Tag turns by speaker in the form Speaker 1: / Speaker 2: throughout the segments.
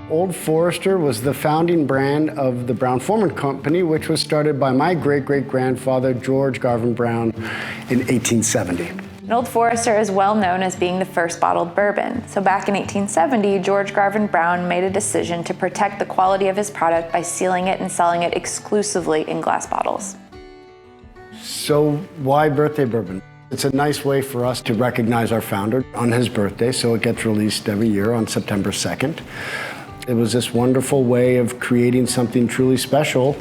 Speaker 1: Old Forester was the founding brand of the Brown-Forman company, which was started by my great-great-grandfather, George Garvin Brown, in 1870.
Speaker 2: And Old Forester is well known as being the first bottled bourbon. So back in 1870, George Garvin Brown made a decision to protect the quality of his product by sealing it and selling it exclusively in glass bottles.
Speaker 1: So why birthday bourbon? It's a nice way for us to recognize our founder on his birthday, so it gets released every year on September 2nd. It was this wonderful way of creating something truly special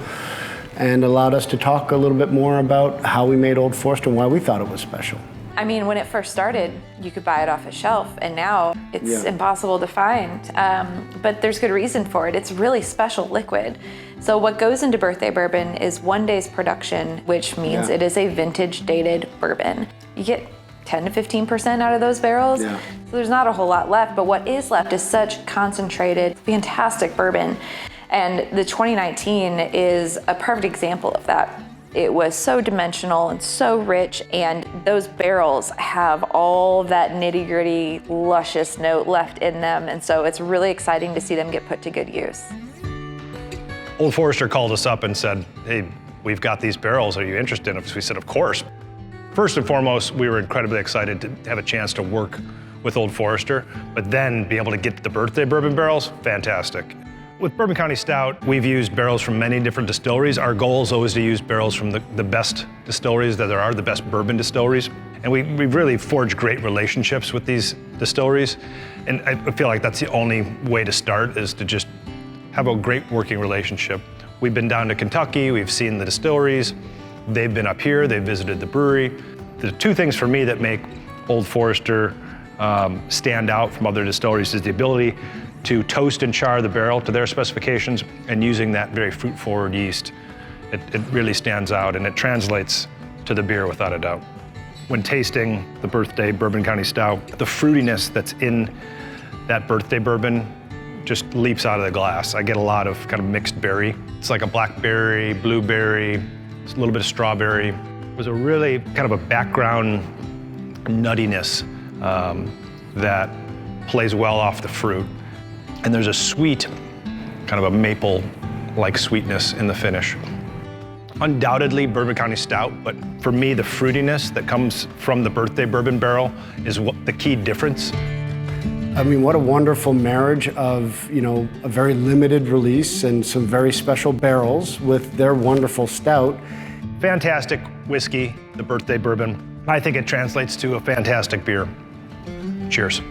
Speaker 1: and allowed us to talk a little bit more about how we made Old Forester and why we thought it was special.
Speaker 2: I mean, when it first started, you could buy it off a shelf, and now it's impossible to find. But there's good reason for it. It's really special liquid. So what goes into birthday bourbon is 1 day's production, which means it is a vintage dated bourbon. You get 10 to 15% out of those barrels. So there's not a whole lot left, but what is left is such concentrated, fantastic bourbon. And the 2019 is a perfect example of that. It was so dimensional and so rich, and those barrels have all that nitty-gritty, luscious note left in them, and so it's really exciting to see them get put to good use.
Speaker 3: Old Forester called us up and said, hey, we've got these barrels, are you interested? We said, of course. First and foremost, we were incredibly excited to have a chance to work with Old Forester, but then be able to get the birthday bourbon barrels, fantastic. With Bourbon County Stout, we've used barrels from many different distilleries. Our goal is always to use barrels from the best distilleries that there are, the best bourbon distilleries. And we've really forged great relationships with these distilleries. And I feel like that's the only way to start, is to just have a great working relationship. We've been down to Kentucky, we've seen the distilleries, they've been up here, they've visited the brewery. The two things for me that make Old Forester stand out from other distilleries is the ability to toast and char the barrel to their specifications, and using that very fruit-forward yeast. It really stands out, and it translates to the beer without a doubt. When tasting the Birthday Bourbon County Stout, the fruitiness that's in that birthday bourbon just leaps out of the glass. I get a lot of kind of mixed berry. It's like a blackberry, blueberry, a little bit of strawberry. It was a really kind of a background nuttiness that plays well off the fruit. And there's a sweet, kind of a maple-like sweetness in the finish. Undoubtedly Bourbon County Stout, but for me, the fruitiness that comes from the birthday bourbon barrel is what the key difference.
Speaker 1: I mean, what a wonderful marriage of, you know, a very limited release and some very special barrels with their wonderful stout.
Speaker 3: Fantastic whiskey, the birthday bourbon. I think it translates to a fantastic beer. Cheers.